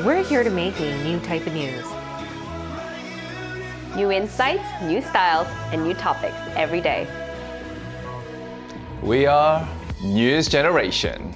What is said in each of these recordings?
We're here to make a new type of news. New insights, new styles, and new topics every day. We are News Generation.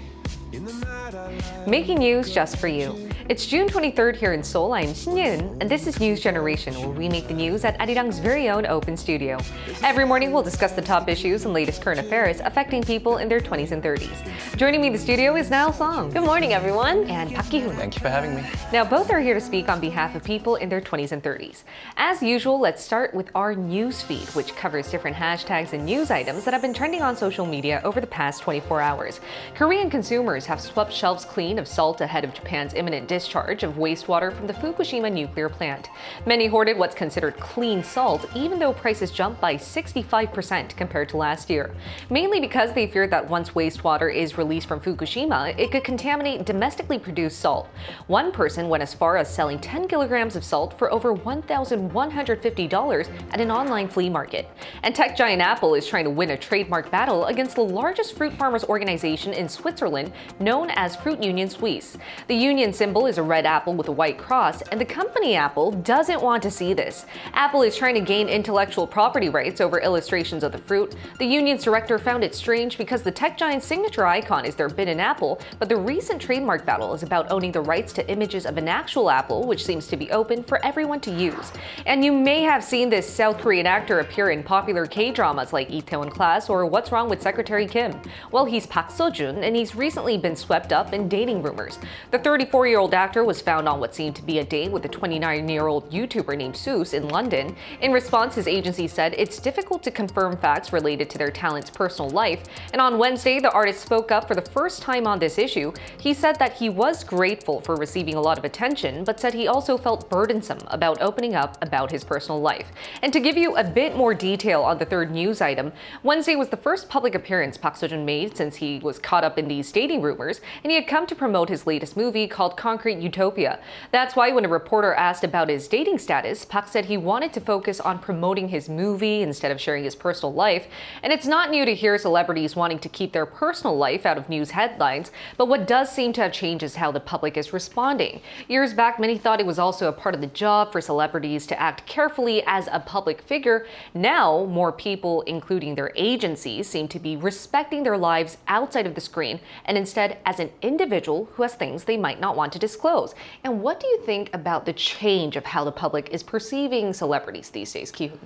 Making news just for you. It's June 23rd here in Seoul. I'm Shin-Yun, and this is News Generation, where we make the news at Arirang's very own open studio. Every morning, we'll discuss the top issues and latest current affairs affecting people in their 20s and 30s. Joining me in the studio is Niall Song. Good morning, everyone. And Park Ki-hoon. Thank you for having me. Now, both are here to speak on behalf of people in their 20s and 30s. As usual, let's start with our news feed, which covers different hashtags and news items that have been trending on social media over the past 24 hours. Korean consumers have swept shelves clean of salt ahead of Japan's imminent discharge of wastewater from the Fukushima nuclear plant. Many hoarded what's considered clean salt, even though prices jumped by 65% compared to last year. Mainly because they feared that once wastewater is released from Fukushima, it could contaminate domestically produced salt. One person went as far as selling 10 kilograms of salt for over $1,150 at an online flea market. And tech giant Apple is trying to win a trademark battle against the largest fruit farmers organization in Switzerland, known as Fruit Union Suisse. The union symbol is a red apple with a white cross, and the company Apple doesn't want to see this. Apple is trying to gain intellectual property rights over illustrations of the fruit. The union's director found it strange because the tech giant's signature icon is their bitten apple, but the recent trademark battle is about owning the rights to images of an actual apple, which seems to be open for everyone to use. And you may have seen this South Korean actor appear in popular K-dramas like Itaewon Class or What's Wrong with Secretary Kim. Well, he's Park Seo-joon, and he's recently been swept up in dating rumors. The 34-year-old actor was found on what seemed to be a date with a 29-year-old YouTuber named Seuss in London. In response, his agency said it's difficult to confirm facts related to their talent's personal life. And on Wednesday, the artist spoke up for the first time on this issue. He said that he was grateful for receiving a lot of attention, but said he also felt burdensome about opening up about his personal life. And to give you a bit more detail on the third news item, Wednesday was the first public appearance Park Seo-joon made since he was caught up in these dating rumors, and he had come to promote his latest movie called Concrete Utopia. That's why when a reporter asked about his dating status, Park said he wanted to focus on promoting his movie instead of sharing his personal life. And it's not new to hear celebrities wanting to keep their personal life out of news headlines, but what does seem to have changed is how the public is responding. Years back, many thought it was also a part of the job for celebrities to act carefully as a public figure. Now, more people, including their agencies, seem to be respecting their lives outside of the screen and instead as an individual who has things they might not want to disclose. And what do you think about the change of how the public is perceiving celebrities these days, Ki-hoon?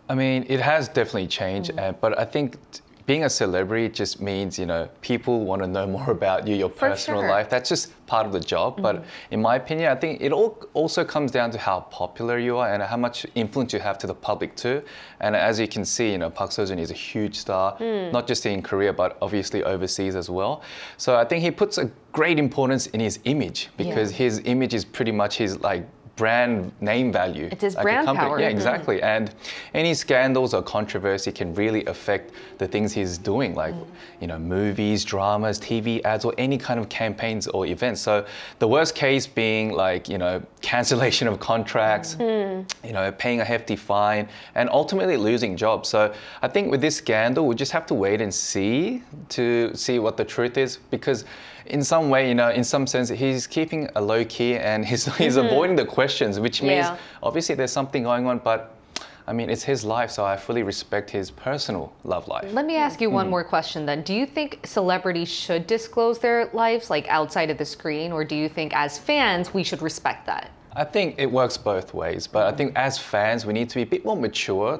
I mean, it has definitely changed, but I think being a celebrity just means, people want to know more about you, your personal life. That's just part of the job. But in my opinion, I think it all also comes down to how popular you are and how much influence you have to the public too. And as you can see, Park Seo-joon is a huge star, not just in Korea, but obviously overseas as well. So I think he puts a great importance in his image because his image is pretty much his brand name value. It's his brand power. Yeah, exactly. And any scandals or controversy can really affect the things he's doing, like, movies, dramas, TV ads, or any kind of campaigns or events. So the worst case being cancellation of contracts, paying a hefty fine, and ultimately losing jobs. So I think with this scandal, we just have to wait and see what the truth is, because in some way, in some sense, he's keeping a low key and he's avoiding the questions, which means obviously there's something going on, but I mean, it's his life, so I fully respect his personal love life. Let me ask you one more question then. Do you think celebrities should disclose their lives, outside of the screen, or do you think as fans we should respect that? I think it works both ways, but I think as fans, we need to be a bit more mature.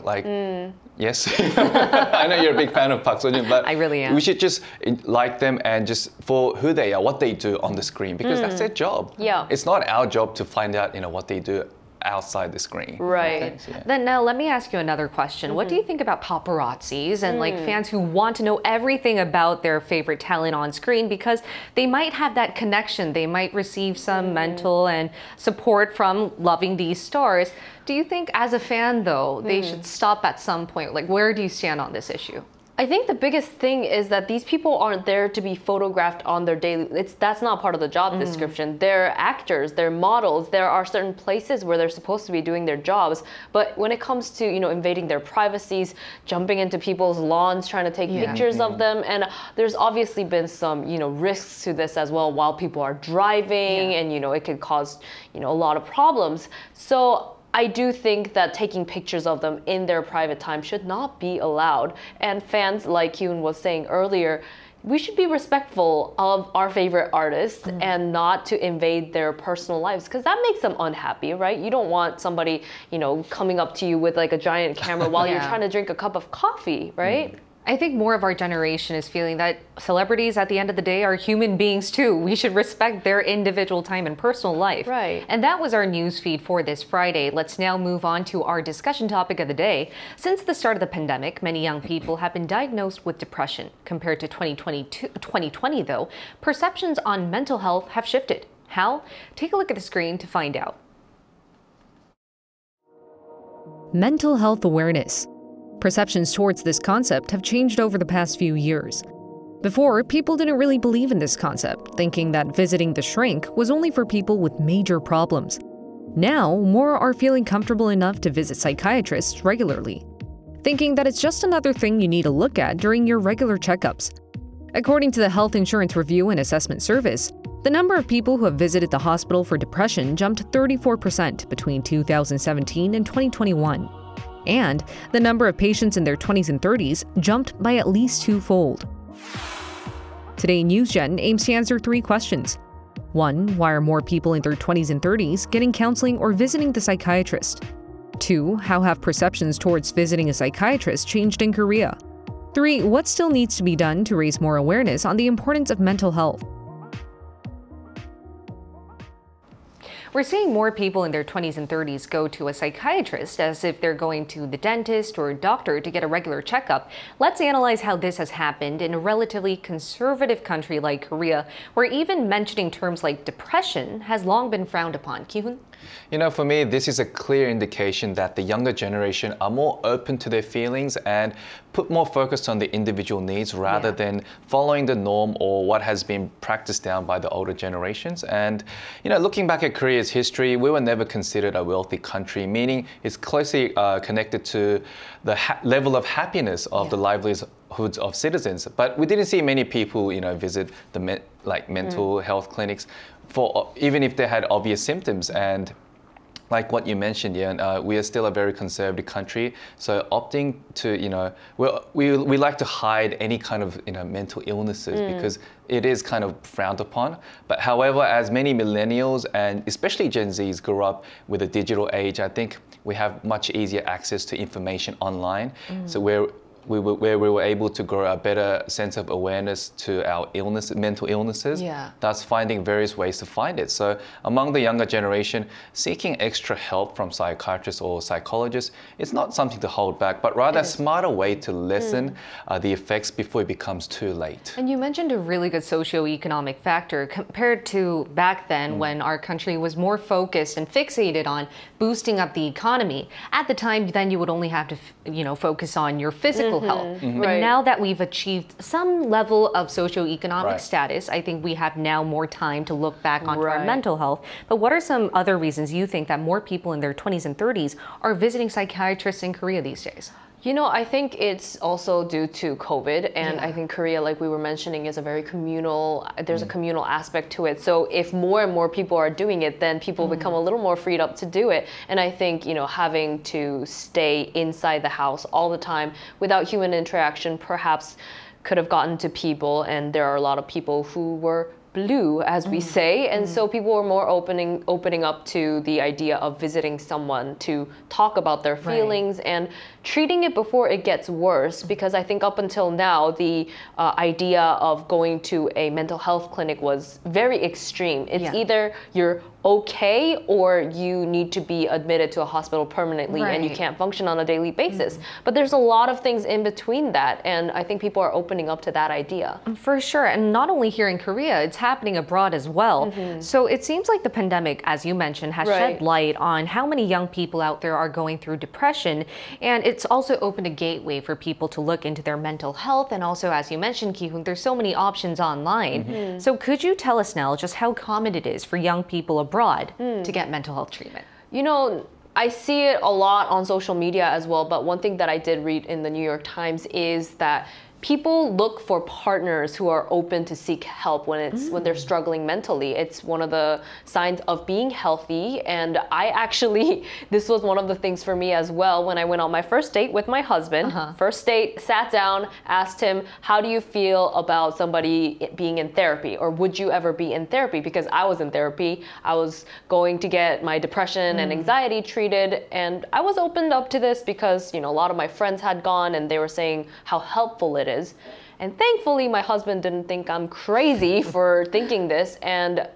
Yes, I know you're a big fan of Park Seo-joon, but I really am. We should just like them and just for who they are, what they do on the screen, because that's their job. Yeah. It's not our job to find out, what they do outside the screen. Right. Then now let me ask you another question. What do you think about paparazzis and fans who want to know everything about their favorite talent on screen because they might have that connection, they might receive some mental and support from loving these stars. Do you think as a fan though, they should stop at some point? Where do you stand on this issue? I think the biggest thing is that these people aren't there to be photographed on their daily. That's not part of the job description. They're actors, they're models. There are certain places where they're supposed to be doing their jobs, but when it comes to invading their privacies, jumping into people's lawns, trying to take pictures of them, and there's obviously been some risks to this as well while people are driving, and it could cause a lot of problems. So I do think that taking pictures of them in their private time should not be allowed. And fans, like Hyun was saying earlier, we should be respectful of our favorite artists and not to invade their personal lives, because that makes them unhappy, right? You don't want somebody, coming up to you with like a giant camera while you're trying to drink a cup of coffee, right? I think more of our generation is feeling that celebrities at the end of the day are human beings too. We should respect their individual time and personal life. Right. And that was our news feed for this Friday. Let's now move on to our discussion topic of the day. Since the start of the pandemic, many young people have been diagnosed with depression. Compared to 2020 though, perceptions on mental health have shifted. How? Take a look at the screen to find out. Mental health awareness. Perceptions towards this concept have changed over the past few years. Before, people didn't really believe in this concept, thinking that visiting the shrink was only for people with major problems. Now, more are feeling comfortable enough to visit psychiatrists regularly, thinking that it's just another thing you need to look at during your regular checkups. According to the Health Insurance Review and Assessment Service, the number of people who have visited the hospital for depression jumped 34% between 2017 and 2021. And the number of patients in their 20s and 30s jumped by at least twofold. Today, NewsGen aims to answer 3 questions. 1. Why are more people in their 20s and 30s getting counseling or visiting the psychiatrist? 2. How have perceptions towards visiting a psychiatrist changed in Korea? 3. What still needs to be done to raise more awareness on the importance of mental health? We're seeing more people in their 20s and 30s go to a psychiatrist as if they're going to the dentist or a doctor to get a regular checkup. Let's analyze how this has happened in a relatively conservative country like Korea, where even mentioning terms like depression has long been frowned upon. Ki-hoon? For me, this is a clear indication that the younger generation are more open to their feelings and put more focus on the individual needs rather than following the norm or what has been practiced down by the older generations. And, looking back at Korea's history, we were never considered a wealthy country, meaning it's closely connected to the level of happiness of the livelihoods of citizens. But we didn't see many people, visit the mental health clinics for even if they had obvious symptoms. And like what you mentioned, we are still a very conservative country. So opting to, we like to hide any kind of, mental illnesses because it is kind of frowned upon. But however, as many millennials and especially Gen Zs grew up with a digital age, I think we have much easier access to information online. So where we were able to grow a better sense of awareness to our mental illnesses, thus finding various ways to find it. So among the younger generation, seeking extra help from psychiatrists or psychologists is not something to hold back, but rather a smarter way to lessen the effects before it becomes too late. And you mentioned a really good socioeconomic factor compared to back then when our country was more focused and fixated on boosting up the economy. At the time, then you would only have to, focus on your physical health. But now that we've achieved some level of socioeconomic status, I think we have now more time to look back onto our mental health. But what are some other reasons you think that more people in their 20s and 30s are visiting psychiatrists in Korea these days? I think it's also due to COVID, and I think Korea, like we were mentioning, is a very communal, there's a communal aspect to it. So if more and more people are doing it, then people become a little more freed up to do it. And I think, having to stay inside the house all the time without human interaction perhaps could have gotten to people, and there are a lot of people who were blue, as we say, and so people were more opening up to the idea of visiting someone to talk about their feelings and treating it before it gets worse, because I think up until now the idea of going to a mental health clinic was very extreme. It's either you're okay or you need to be admitted to a hospital permanently and you can't function on a daily basis. But there's a lot of things in between that, and I think people are opening up to that idea. For sure, and not only here in Korea, it's happening abroad as well. So it seems like the pandemic, as you mentioned, has shed light on how many young people out there are going through depression. And it's also opened a gateway for people to look into their mental health. And also, as you mentioned, Ki-hoon, there's so many options online. So could you tell us now just how common it is for young people abroad to get mental health treatment? You know, I see it a lot on social media as well, but one thing that I did read in the New York Times is that people look for partners who are open to seek help when they're struggling mentally. It's one of the signs of being healthy. And I actually, this was one of the things for me as well when I went on my first date with my husband. First date, sat down, asked him, how do you feel about somebody being in therapy? Or would you ever be in therapy? Because I was in therapy. I was going to get my depression and anxiety treated. And I was opened up to this because, you know, a lot of my friends had gone and they were saying how helpful it is. And thankfully, my husband didn't think I'm crazy for thinking this, and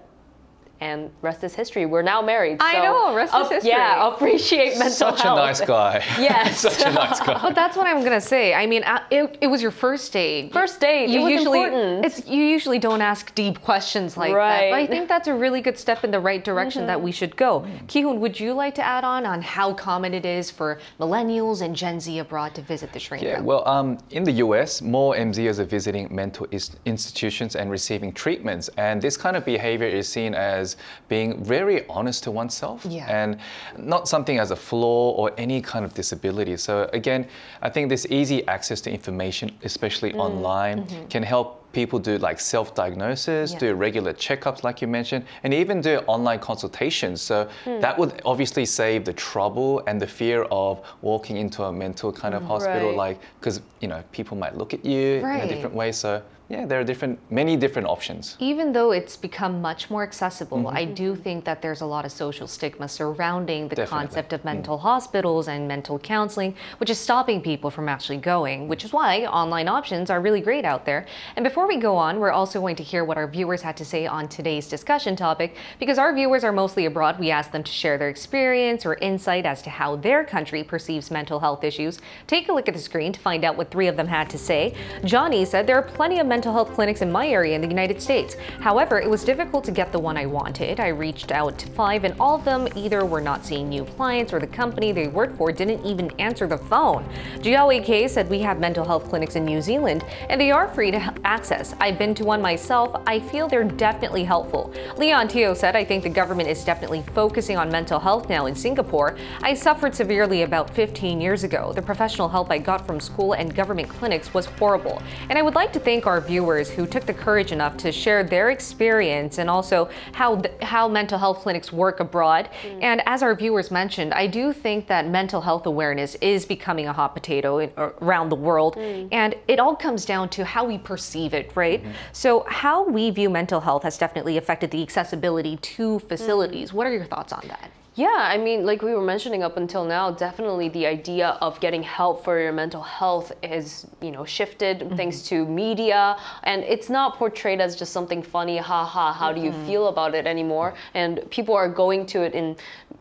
rest is history. We're now married. I know, rest is history. Yeah, appreciate mental health. Such a nice guy. Yes. Such a nice guy. But that's what I'm going to say. I mean, it was your first date. First date, it was important. You usually don't ask deep questions like that. But I think that's a really good step in the right direction that we should go. Ki-hoon, would you like to add on how common it is for millennials and Gen Z abroad to visit the shrink? Yeah, well, in the US, more MZers are visiting mental institutions and receiving treatments. And this kind of behavior is seen as being very honest to oneself and not something as a flaw or any kind of disability. So again, I think this easy access to information, especially online, can help people do like self-diagnosis, do regular checkups like you mentioned, and even do online consultations. So that would obviously save the trouble and the fear of walking into a mental kind of hospital, like, because, you know, people might look at you in a different way. So yeah, there are many different options. Even though it's become much more accessible, I do think that there's a lot of social stigma surrounding the concept of mental hospitals and mental counseling, which is stopping people from actually going, which is why online options are really great out there. And before we go on, we're also going to hear what our viewers had to say on today's discussion topic. Because our viewers are mostly abroad, we asked them to share their experience or insight as to how their country perceives mental health issues. Take a look at the screen to find out what 3 of them had to say. Johnny said, there are plenty of mental health clinics in my area in the United States. However, it was difficult to get the one I wanted. I reached out to 5 and all of them either were not seeing new clients or the company they worked for didn't even answer the phone. Jiao K said, we have mental health clinics in New Zealand and they are free to access. I've been to one myself. I feel they're definitely helpful. Leon Teo said, I think the government is definitely focusing on mental health now in Singapore. I suffered severely about 15 years ago. The professional help I got from school and government clinics was horrible. And I would like to thank our viewers who took the courage enough to share their experience and also how mental health clinics work abroad. And as our viewers mentioned, I do think that mental health awareness is becoming a hot potato around the world. And it all comes down to how we perceive it, right? So how we view mental health has definitely affected the accessibility to facilities. What are your thoughts on that? Yeah, I mean, like we were mentioning up until now, definitely the idea of getting help for your mental health is, you know, shifted thanks to media, and it's not portrayed as just something funny, haha, how do you feel about it anymore? And people are going to it in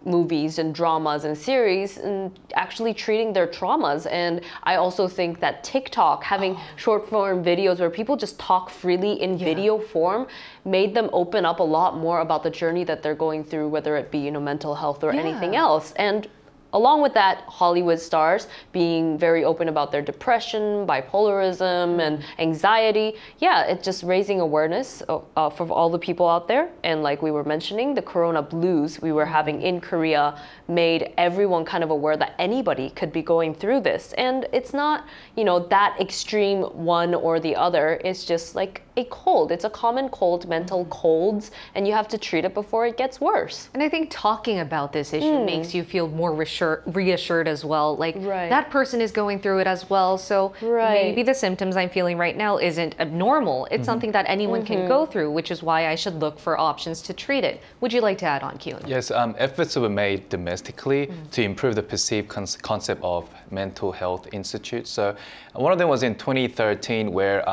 movies and dramas and series and actually treating their traumas. And I also think that TikTok, having short form videos where people just talk freely in video form, made them open up a lot more about the journey that they're going through, whether it be, you know, mental health or anything else. And along with that, Hollywood stars being very open about their depression, bipolarism, and anxiety. Yeah, it's just raising awareness for all the people out there. And like we were mentioning, the Corona blues we were having in Korea made everyone kind of aware that anybody could be going through this. And it's not, you know, that extreme one or the other. It's just like a cold. It's a common cold, mental colds, and you have to treat it before it gets worse. And I think talking about this issue makes you feel more reassured as well. Like that person is going through it as well. So maybe the symptoms I'm feeling right now isn't abnormal. It's something that anyone can go through, which is why I should look for options to treat it. Would you like to add on, Kyun? Yes, efforts were made domestically to improve the perceived concept of mental health institutes. So one of them was in 2013 where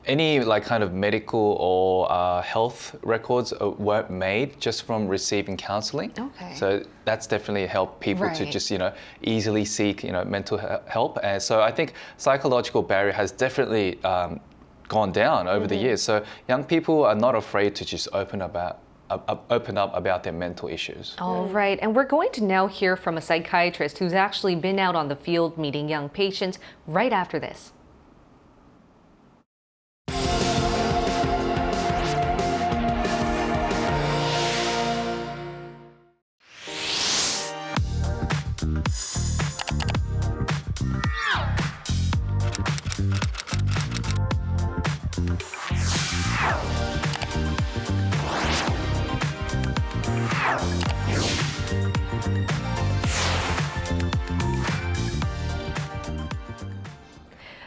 any like kind of medical or health records weren't made just from receiving counseling. So that's definitely helped people to just, you know, easily seek, you know, mental help. And so I think psychological barrier has definitely gone down over the years. So young people are not afraid to just open up about their mental issues. All right, and we're going to now hear from a psychiatrist who's actually been out on the field meeting young patients right after this.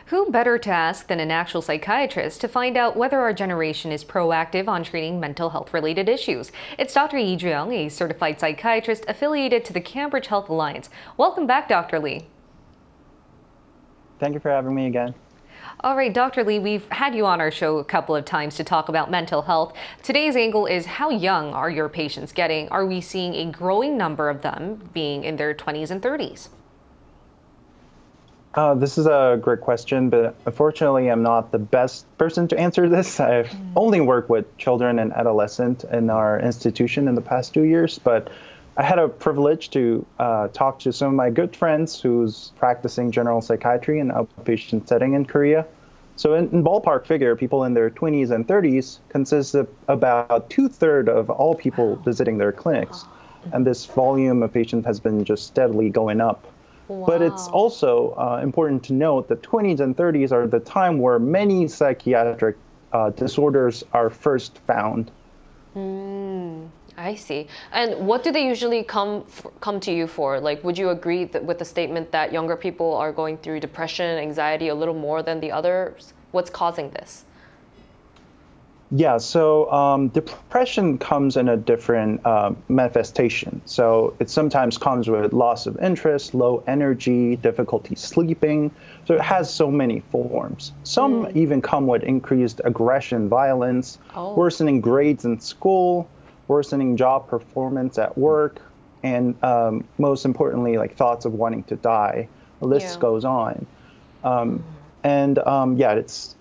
Who better to ask than an actual psychiatrist to find out whether our generation is proactive on treating mental health related issues? It's Dr. Arirang, a certified psychiatrist affiliated to the Cambridge Health Alliance. Welcome back, Dr. Lee. Thank you for having me again. All right, Dr. Lee, we've had you on our show a couple of times to talk about mental health. Today's angle is, how young are your patients getting? Are we seeing a growing number of them being in their 20s and 30s? This is a great question, but unfortunately, I'm not the best person to answer this. I've only worked with children and adolescents in our institution in the past 2 years, but I had a privilege to talk to some of my good friends who's practicing general psychiatry in an outpatient setting in Korea. So in ballpark figure, people in their 20s and 30s consist of about 2/3 of all people visiting their clinics. And this volume of patients has been just steadily going up. Wow. But it's also important to note that 20s and 30s are the time where many psychiatric disorders are first found. I see. And what do they usually come to you for? Like, would you agree with the statement that younger people are going through depression, anxiety a little more than the others? What's causing this? Yeah, so depression comes in a different manifestation. So it sometimes comes with loss of interest, low energy, difficulty sleeping. So it has so many forms. Some even come with increased aggression, violence, worsening grades in school, worsening job performance at work, and most importantly, like thoughts of wanting to die. The list goes on. It's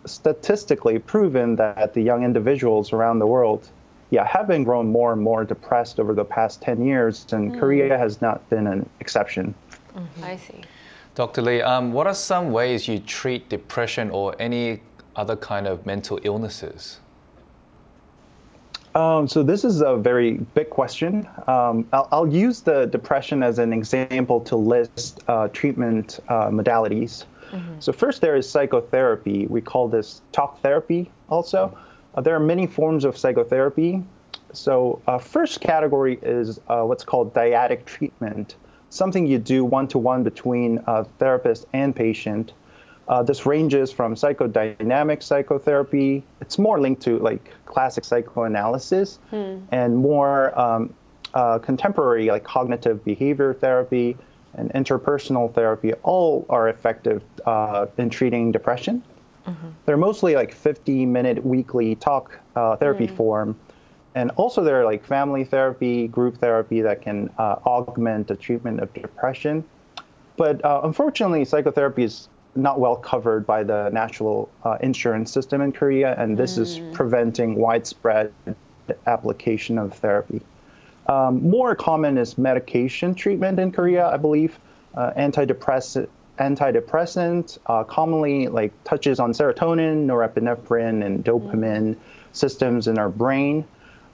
statistically proven that the young individuals around the world, have been growing more and more depressed over the past 10 years, and Korea has not been an exception. I see. Dr. Lee, what are some ways you treat depression or any other kind of mental illnesses? So this is a very big question. I'll use the depression as an example to list treatment modalities. So first, there is psychotherapy. We call this talk therapy also. There are many forms of psychotherapy. So first category is what's called dyadic treatment, something you do one-to-one between therapist and patient. This ranges from psychodynamic psychotherapy. It's more linked to like classic psychoanalysis and more contemporary like cognitive behavior therapy and interpersonal therapy. All are effective in treating depression. They're mostly like 50-minute weekly talk therapy form. And also there are like family therapy, group therapy that can augment the treatment of depression. But unfortunately, psychotherapy is not well covered by the national insurance system in Korea, and this is preventing widespread application of therapy. More common is medication treatment in Korea, I believe. Antidepressant commonly like touches on serotonin, norepinephrine, and dopamine systems in our brain.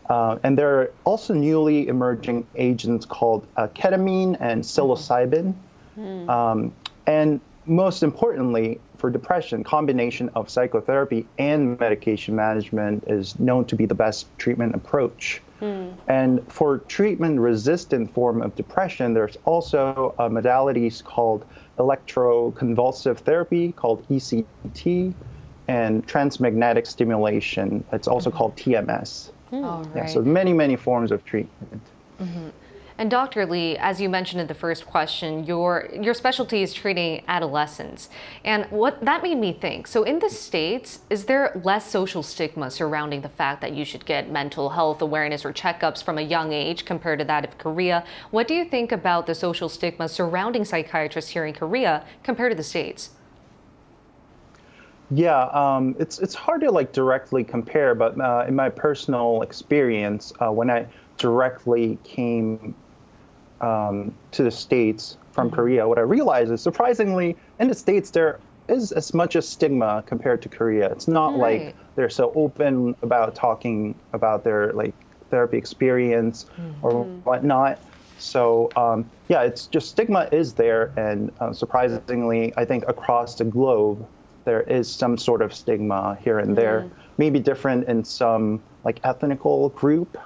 And there are also newly emerging agents called ketamine and psilocybin. And most importantly, for depression, combination of psychotherapy and medication management is known to be the best treatment approach. And for treatment-resistant form of depression, there's also modalities called electroconvulsive therapy, called ECT, and transmagnetic stimulation. It's also called TMS. So many forms of treatment. And Dr. Lee, as you mentioned in the first question, your specialty is treating adolescents. And what that made me think, so in the States, is there less social stigma surrounding the fact that you should get mental health awareness or checkups from a young age compared to that of Korea? What do you think about the social stigma surrounding psychiatrists here in Korea compared to the States? It's hard to like directly compare, but in my personal experience, when I directly came to the States from Korea, what I realized is surprisingly in the States there is as much as stigma compared to Korea. It's not like they're so open about talking about their like therapy experience or whatnot. So it's just stigma is there, and surprisingly, I think across the globe there is some sort of stigma here and there, maybe different in some like ethnical group.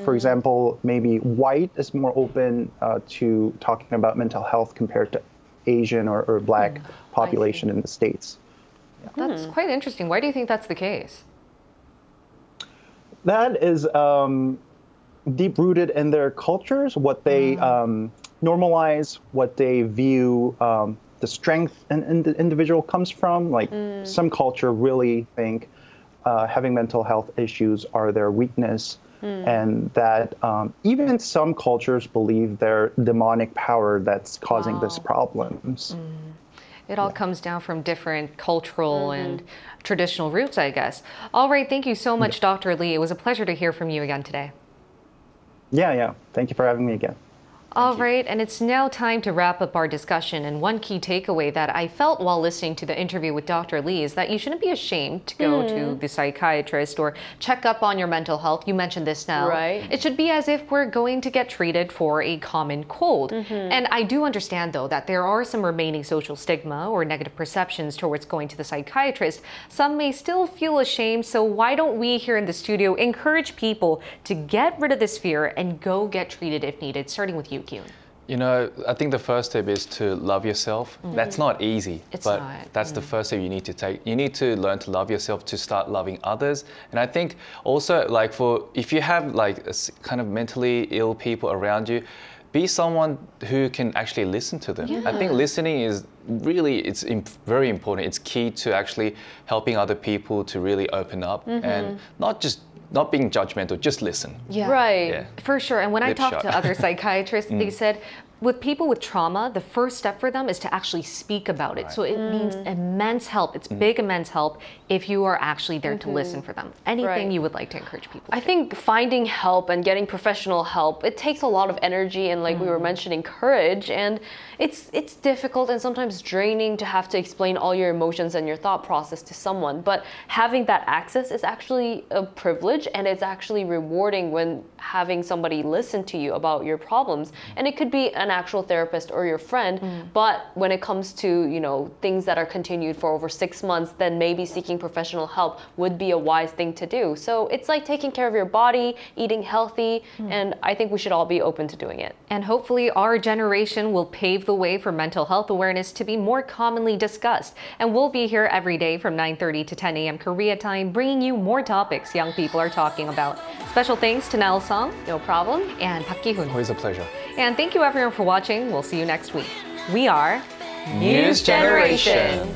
For example, maybe white is more open to talking about mental health compared to Asian or Black population in the States. That's quite interesting. Why do you think that's the case? That is deep-rooted in their cultures, what they normalize, what they view the strength in the individual comes from. Like some culture really think having mental health issues are their weakness, and that even some cultures believe they're demonic power that's causing these problems. It all comes down from different cultural and traditional roots, I guess. All right, thank you so much, Dr. Lee. It was a pleasure to hear from you again today. Yeah. Thank you for having me again. All right, and it's now time to wrap up our discussion. And one key takeaway that I felt while listening to the interview with Dr. Lee is that you shouldn't be ashamed to go to the psychiatrist or check up on your mental health. You mentioned this now. Right. It should be as if we're going to get treated for a common cold. And I do understand, though, that there are some remaining social stigma or negative perceptions towards going to the psychiatrist. Some may still feel ashamed, so why don't we here in the studio encourage people to get rid of this fear and go get treated if needed, starting with you, Kyun. You know, I think the first step is to love yourself. That's not easy, but that's the first step you need to take. You need to learn to love yourself to start loving others. And I think also, like, if you have like kind of mentally ill people around you, be someone who can actually listen to them. I think listening is really, very important. It's key to actually helping other people to really open up and not being judgmental, just listen. Yeah. Right. Yeah. For sure. And when I talked to other psychiatrists, they said with people with trauma, the first step for them is to actually speak about it. So it means immense help. It's big, immense help if you are actually there to listen for them. Anything you would like to encourage people to I think finding help and getting professional help, it takes a lot of energy and, like we were mentioning, courage. And it's difficult and sometimes draining to have to explain all your emotions and your thought process to someone. But having that access is actually a privilege, and it's actually rewarding when having somebody listen to you about your problems. And it could be an actual therapist or your friend, but when it comes to, you know, things that are continued for over 6 months, then maybe seeking professional help would be a wise thing to do. So it's like taking care of your body, eating healthy, and I think we should all be open to doing it. And hopefully our generation will pave the way for mental health awareness to be more commonly discussed. And we'll be here every day from 9:30 to 10 a.m. Korea time, bringing you more topics young people are talking about. Special thanks to Nell Song, No problem. and Park Ki-hoon. Always a pleasure. And thank you everyone for watching. We'll see you next week. We are News Generation.